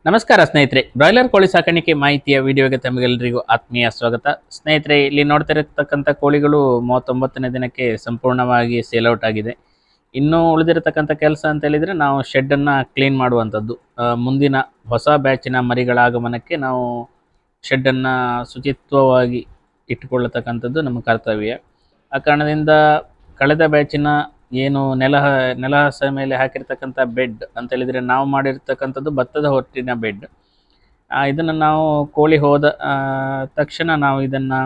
ನಮಸ್ಕಾರ ಸ್ನೇಹಿತರೆ, ಬ್ರಾಯ್ಲರ್ ಕೋಳಿ ಸಾಕಾಣಿಕೆ ಮಾಹಿತಿಯ ವಿಡಿಯೋಗೆ ತಮಗೆಲ್ಲರಿಗೂ ಆತ್ಮೀಯ ಸ್ವಾಗತ. ಸ್ನೇಹಿತರೆ, ಇಲ್ಲಿ ನೋಡ್ತಿರತಕ್ಕಂಥ ಕೋಳಿಗಳು 39ನೇ ದಿನಕ್ಕೆ ಸಂಪೂರ್ಣವಾಗಿ ಸೇಲ್ ಔಟ್ ಆಗಿದೆ. ಇನ್ನೂ ಉಳಿದಿರತಕ್ಕಂಥ ಕೆಲಸ ಅಂತ ಹೇಳಿದರೆ ನಾವು ಶೆಡ್ಡನ್ನು ಕ್ಲೀನ್ ಮಾಡುವಂಥದ್ದು. ಮುಂದಿನ ಹೊಸ ಬ್ಯಾಚಿನ ಮರಿಗಳ ಆಗಮನಕ್ಕೆ ನಾವು ಶೆಡ್ಡನ್ನು ಶುಚಿತ್ವವಾಗಿ ಇಟ್ಟುಕೊಳ್ಳತಕ್ಕಂಥದ್ದು ನಮ್ಮ ಕರ್ತವ್ಯ. ಆ ಕಾರಣದಿಂದ ಕಳೆದ ಬ್ಯಾಚಿನ ಏನು ನೆಲಹಾಸ ಮೇಲೆ ಹಾಕಿರ್ತಕ್ಕಂಥ ಬೆಡ್ ಅಂತ ಹೇಳಿದರೆ ನಾವು ಮಾಡಿರ್ತಕ್ಕಂಥದ್ದು ಭತ್ತದ ಹೊಟ್ಟಿನ ಬೆಡ್. ಇದನ್ನು ನಾವು ಕೋಳಿ ಹೋದ ತಕ್ಷಣ ನಾವು ಇದನ್ನು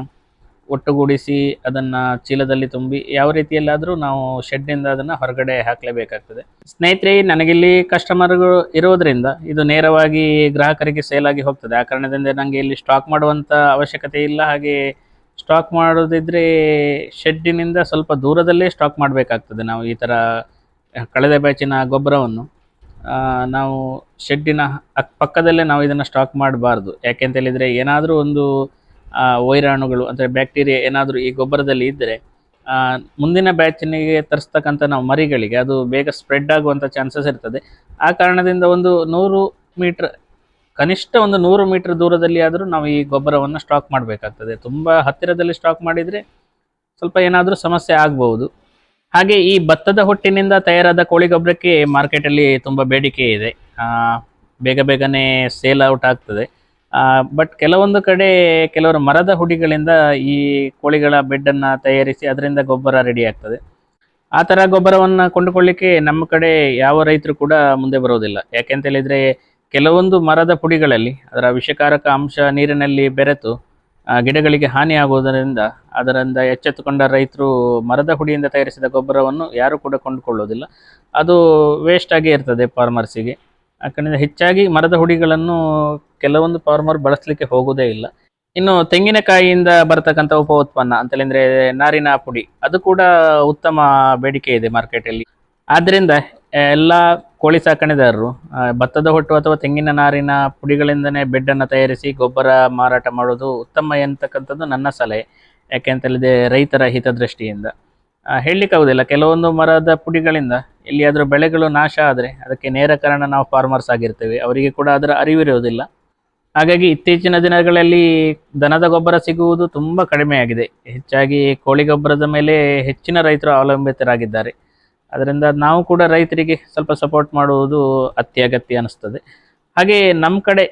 ಒಟ್ಟುಗೂಡಿಸಿ ಅದನ್ನು ಚೀಲದಲ್ಲಿ ತುಂಬಿ ಯಾವ ರೀತಿಯಲ್ಲಾದರೂ ನಾವು ಶೆಡ್ನಿಂದ ಅದನ್ನು ಹೊರಗಡೆ ಹಾಕಲೇಬೇಕಾಗ್ತದೆ. ಸ್ನೇಹಿತರೆ, ನನಗಿಲ್ಲಿ ಕಸ್ಟಮರ್ಗಳು ಇರೋದರಿಂದ ಇದು ನೇರವಾಗಿ ಗ್ರಾಹಕರಿಗೆ ಸೇಲಾಗಿ ಹೋಗ್ತದೆ. ಆ ಕಾರಣದಿಂದ ನನಗೆ ಇಲ್ಲಿ ಸ್ಟಾಕ್ ಮಾಡುವಂಥ ಅವಶ್ಯಕತೆ ಇಲ್ಲ. ಹಾಗೆ ಸ್ಟಾಕ್ ಮಾಡೋದಿದ್ರೆ ಶೆಡ್ಡಿನಿಂದ ಸ್ವಲ್ಪ ದೂರದಲ್ಲೇ ಸ್ಟಾಕ್ ಮಾಡಬೇಕಾಗ್ತದೆ. ನಾವು ಈ ಥರ ಕಳೆದ ಬ್ಯಾಚಿನ ಗೊಬ್ಬರವನ್ನು ನಾವು ಶೆಡ್ಡಿನ ಪಕ್ಕದಲ್ಲೇ ನಾವು ಇದನ್ನು ಸ್ಟಾಕ್ ಮಾಡಬಾರ್ದು. ಯಾಕೆಂತ ಹೇಳಿದರೆ ಏನಾದರೂ ಒಂದು ವೈರಾಣುಗಳು ಅಂದರೆ ಬ್ಯಾಕ್ಟೀರಿಯಾ ಏನಾದರೂ ಈ ಗೊಬ್ಬರದಲ್ಲಿ ಇದ್ದರೆ ಮುಂದಿನ ಬ್ಯಾಚಿನಿಗೆ ತರಿಸ್ತಕ್ಕಂಥ ನಾವು ಮರಿಗಳಿಗೆ ಅದು ಬೇಗ ಸ್ಪ್ರೆಡ್ ಆಗುವಂಥ ಚಾನ್ಸಸ್ ಇರ್ತದೆ. ಆ ಕಾರಣದಿಂದ ಒಂದು 100 ಮೀಟ್ರ್ ಕನಿಷ್ಠ ಒಂದು 100 ಮೀಟರ್ ದೂರದಲ್ಲಿ ಆದರೂ ನಾವು ಈ ಗೊಬ್ಬರವನ್ನು ಸ್ಟಾಕ್ ಮಾಡಬೇಕಾಗ್ತದೆ. ತುಂಬ ಹತ್ತಿರದಲ್ಲಿ ಸ್ಟಾಕ್ ಮಾಡಿದರೆ ಸ್ವಲ್ಪ ಏನಾದರೂ ಸಮಸ್ಯೆ ಆಗ್ಬೋದು. ಹಾಗೆ ಈ ಭತ್ತದ ಹೊಟ್ಟಿನಿಂದ ತಯಾರಾದ ಕೋಳಿ ಗೊಬ್ಬರಕ್ಕೆ ಮಾರ್ಕೆಟಲ್ಲಿ ತುಂಬ ಬೇಡಿಕೆ ಇದೆ. ಬೇಗನೆ ಸೇಲ್ ಔಟ್ ಆಗ್ತದೆ. ಬಟ್ ಕೆಲವೊಂದು ಕಡೆ ಕೆಲವರು ಮರದ ಹುಡಿಗಳಿಂದ ಈ ಕೋಳಿಗಳ ಬೆಡ್ಡನ್ನು ತಯಾರಿಸಿ ಅದರಿಂದ ಗೊಬ್ಬರ ರೆಡಿ ಆಗ್ತದೆ. ಆ ಥರ ಗೊಬ್ಬರವನ್ನು ಕೊಂಡುಕೊಳ್ಳಿಕ್ಕೆ ನಮ್ಮ ಕಡೆ ಯಾವ ರೈತರು ಕೂಡ ಮುಂದೆ ಬರೋದಿಲ್ಲ. ಯಾಕೆಂತ ಹೇಳಿದರೆ ಕೆಲವೊಂದು ಮರದ ಪುಡಿಗಳಲ್ಲಿ ಅದರ ವಿಷಕಾರಕ ಅಂಶ ನೀರಿನಲ್ಲಿ ಬೆರೆತು ಗಿಡಗಳಿಗೆ ಹಾನಿಯಾಗುವುದರಿಂದ ಅದರಿಂದ ಎಚ್ಚೆತ್ತುಕೊಂಡ ರೈತರು ಮರದ ಹುಡಿಯಿಂದ ತಯಾರಿಸಿದ ಗೊಬ್ಬರವನ್ನು ಯಾರೂ ಕೂಡ ಕೊಂಡುಕೊಳ್ಳೋದಿಲ್ಲ. ಅದು ವೇಸ್ಟ್ ಆಗೇ ಇರ್ತದೆ ಫಾರ್ಮರ್ಸಿಗೆ. ಯಾಕಂದರೆ ಹೆಚ್ಚಾಗಿ ಮರದ ಹುಡಿಗಳನ್ನು ಕೆಲವೊಂದು ಫಾರ್ಮರ್ ಬಳಸಲಿಕ್ಕೆ ಹೋಗೋದೇ ಇಲ್ಲ. ಇನ್ನು ತೆಂಗಿನಕಾಯಿಯಿಂದ ಬರ್ತಕ್ಕಂಥ ಉಪ ಉತ್ಪನ್ನ ಅಂತೇಳಿದರೆ ನಾರಿನ ಪುಡಿ, ಅದು ಕೂಡ ಉತ್ತಮ ಬೇಡಿಕೆ ಇದೆ ಮಾರ್ಕೆಟಲ್ಲಿ. ಆದ್ದರಿಂದ ಎಲ್ಲ ಕೋಳಿ ಸಾಕಣೆದಾರರು ಭತ್ತದ ಹೊಟ್ಟು ಅಥವಾ ತೆಂಗಿನ ನಾರಿನ ಪುಡಿಗಳಿಂದನೇ ಬೆಡ್ಡನ್ನು ತಯಾರಿಸಿ ಗೊಬ್ಬರ ಮಾರಾಟ ಮಾಡೋದು ಉತ್ತಮ ಎಂತಕ್ಕಂಥದ್ದು ನನ್ನ ಸಲಹೆ. ಯಾಕೆಂತೇಳಿದರೆ ರೈತರ ಹಿತದೃಷ್ಟಿಯಿಂದ ಹೇಳಲಿಕ್ಕಾಗೋದಿಲ್ಲ. ಕೆಲವೊಂದು ಮರದ ಪುಡಿಗಳಿಂದ ಎಲ್ಲಿಯಾದರೂ ಬೆಳೆಗಳು ನಾಶ ಆದರೆ ಅದಕ್ಕೆ ನೇರ ಕಾರಣ ನಾವು ಫಾರ್ಮರ್ಸ್ ಆಗಿರ್ತೇವೆ. ಅವರಿಗೆ ಕೂಡ ಅದರ ಅರಿವಿರುವುದಿಲ್ಲ. ಹಾಗಾಗಿ ಇತ್ತೀಚಿನ ದಿನಗಳಲ್ಲಿ ದನದ ಗೊಬ್ಬರ ಸಿಗುವುದು ತುಂಬ ಕಡಿಮೆಯಾಗಿದೆ. ಹೆಚ್ಚಾಗಿ ಕೋಳಿ ಗೊಬ್ಬರದ ಮೇಲೆ ಹೆಚ್ಚಿನ ರೈತರು ಅವಲಂಬಿತರಾಗಿದ್ದಾರೆ. ಅದರಿಂದ ನಾವು ಕೂಡ ರೈತರಿಗೆ ಸ್ವಲ್ಪ ಸಪೋರ್ಟ್ ಮಾಡುವುದು ಅತ್ಯಗತ್ಯ ಅನ್ನಿಸ್ತದೆ. ಹಾಗೆ ನಮ್ಮ ಕಡೆ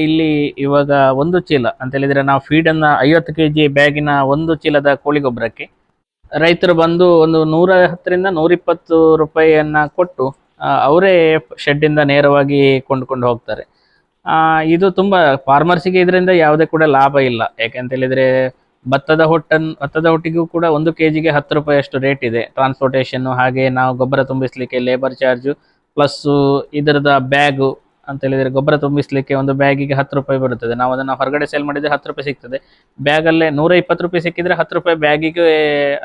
ಇಲ್ಲಿ ಇವಾಗ ಒಂದು ಚೀಲ ಅಂತೇಳಿದರೆ ನಾವು ಫೀಡನ್ನು 50 kg ಬ್ಯಾಗಿನ ಒಂದು ಚೀಲದ ಕೋಳಿ ಗೊಬ್ಬರಕ್ಕೆ ರೈತರು ಬಂದು ಒಂದು 110ರಿಂದ 120 ರೂಪಾಯಿಯನ್ನು ಕೊಟ್ಟು ಅವರೇ ಶೆಡ್ಡಿಂದ ನೇರವಾಗಿ ಕೊಂಡುಕೊಂಡು ಹೋಗ್ತಾರೆ. ಇದು ತುಂಬ ಫಾರ್ಮರ್ಸಿಗೆ ಇದರಿಂದ ಯಾವುದೇ ಕೂಡ ಲಾಭ ಇಲ್ಲ. ಯಾಕೆಂತೇಳಿದರೆ ಭತ್ತದ ಹೊಟ್ಟಿಗೂ ಕೂಡ 1 kgಗೆ 10 ರೂಪಾಯಿಯಷ್ಟು ರೇಟ್ ಇದೆ. ಟ್ರಾನ್ಸ್ಪೋರ್ಟೇಷನ್ನು, ಹಾಗೆ ನಾವು ಗೊಬ್ಬರ ತುಂಬಿಸಲಿಕ್ಕೆ ಲೇಬರ್ ಚಾರ್ಜು ಪ್ಲಸ್ಸು ಇದರದ ಬ್ಯಾಗು ಅಂತೇಳಿದರೆ ಗೊಬ್ಬರ ತುಂಬಿಸಲಿಕ್ಕೆ ಒಂದು ಬ್ಯಾಗಿಗೆ 10 ರೂಪಾಯಿ ಬರುತ್ತದೆ. ನಾವು ಅದನ್ನು ಹೊರಗಡೆ ಸೇಲ್ ಮಾಡಿದರೆ 10 ರೂಪಾಯಿ ಸಿಗ್ತದೆ. ಬ್ಯಾಗಲ್ಲೇ 120 ರೂಪಾಯಿ ಸಿಕ್ಕಿದರೆ 10 ರೂಪಾಯಿ ಬ್ಯಾಗಿಗೆ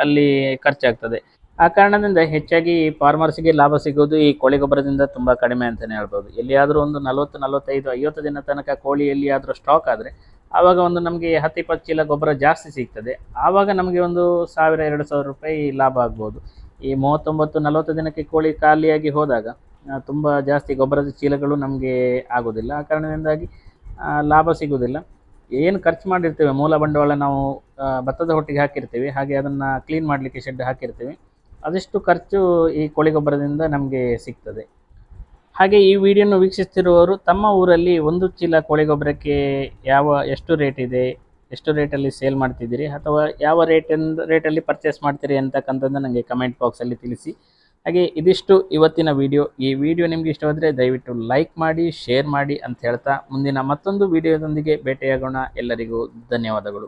ಅಲ್ಲಿ ಖರ್ಚಾಗ್ತದೆ. ಆ ಕಾರಣದಿಂದ ಹೆಚ್ಚಾಗಿ ಫಾರ್ಮರ್ಸಿಗೆ ಲಾಭ ಸಿಗೋದು ಈ ಕೋಳಿ ಗೊಬ್ಬರದಿಂದ ತುಂಬ ಕಡಿಮೆ ಅಂತಲೇ ಹೇಳ್ಬೋದು. ಎಲ್ಲಿಯಾದರೂ ಒಂದು 40, 45, 50 ದಿನ ತನಕ ಕೋಳಿ ಎಲ್ಲಿಯಾದರೂ ಸ್ಟಾಕ್ ಆದರೆ ಆವಾಗ ಒಂದು ನಮಗೆ 10-20 ಚೀಲ ಗೊಬ್ಬರ ಜಾಸ್ತಿ ಸಿಗ್ತದೆ. ಆವಾಗ ನಮಗೆ ಒಂದು 1000-2000 ರೂಪಾಯಿ ಲಾಭ ಆಗ್ಬೋದು. ಈ 39-40 ದಿನಕ್ಕೆ ಕೋಳಿ ಖಾಲಿಯಾಗಿ ಹೋದಾಗ ತುಂಬ ಜಾಸ್ತಿ ಗೊಬ್ಬರದ ಚೀಲಗಳು ನಮಗೆ ಆಗೋದಿಲ್ಲ. ಆ ಕಾರಣದಿಂದಾಗಿ ಲಾಭ ಸಿಗೋದಿಲ್ಲ. ಏನು ಖರ್ಚು ಮಾಡಿರ್ತೇವೆ ಮೂಲ ಬಂಡವಾಳ ನಾವು ಭತ್ತದ ಹೊಟ್ಟಿಗೆ ಹಾಕಿರ್ತೀವಿ, ಹಾಗೆ ಅದನ್ನು ಕ್ಲೀನ್ ಮಾಡಲಿಕ್ಕೆ ಶೆಡ್ ಹಾಕಿರ್ತೀವಿ, ಅದೆಷ್ಟು ಖರ್ಚು ಈ ಕೋಳಿ ಗೊಬ್ಬರದಿಂದ ನಮಗೆ ಸಿಗ್ತದೆ. ಹಾಗೆ ಈ ವಿಡಿಯೋನ ವೀಕ್ಷಿಸ್ತಿರುವವರು ತಮ್ಮ ಊರಲ್ಲಿ ಒಂದು ಚೀಲ ಕೋಳಿ ಗೊಬ್ಬರಕ್ಕೆ ಎಷ್ಟು ರೇಟ್ ಇದೆ, ಎಷ್ಟು ರೇಟಲ್ಲಿ ಸೇಲ್ ಮಾಡ್ತಿದ್ದೀರಿ ಅಥವಾ ಯಾವ ರೇಟಲ್ಲಿ ಪರ್ಚೇಸ್ ಮಾಡ್ತೀರಿ ಅಂತಕ್ಕಂಥದ್ದು ನನಗೆ ಕಮೆಂಟ್ ಬಾಕ್ಸಲ್ಲಿ ತಿಳಿಸಿ. ಹಾಗೆ ಇದಿಷ್ಟು ಇವತ್ತಿನ ವಿಡಿಯೋ. ಈ ವಿಡಿಯೋ ನಿಮಗೆ ಇಷ್ಟವಾದರೆ ದಯವಿಟ್ಟು ಲೈಕ್ ಮಾಡಿ, ಶೇರ್ ಮಾಡಿ ಅಂತ ಹೇಳ್ತಾ ಮುಂದಿನ ಮತ್ತೊಂದು ವಿಡಿಯೋದೊಂದಿಗೆ ಭೇಟಿಯಾಗೋಣ. ಎಲ್ಲರಿಗೂ ಧನ್ಯವಾದಗಳು.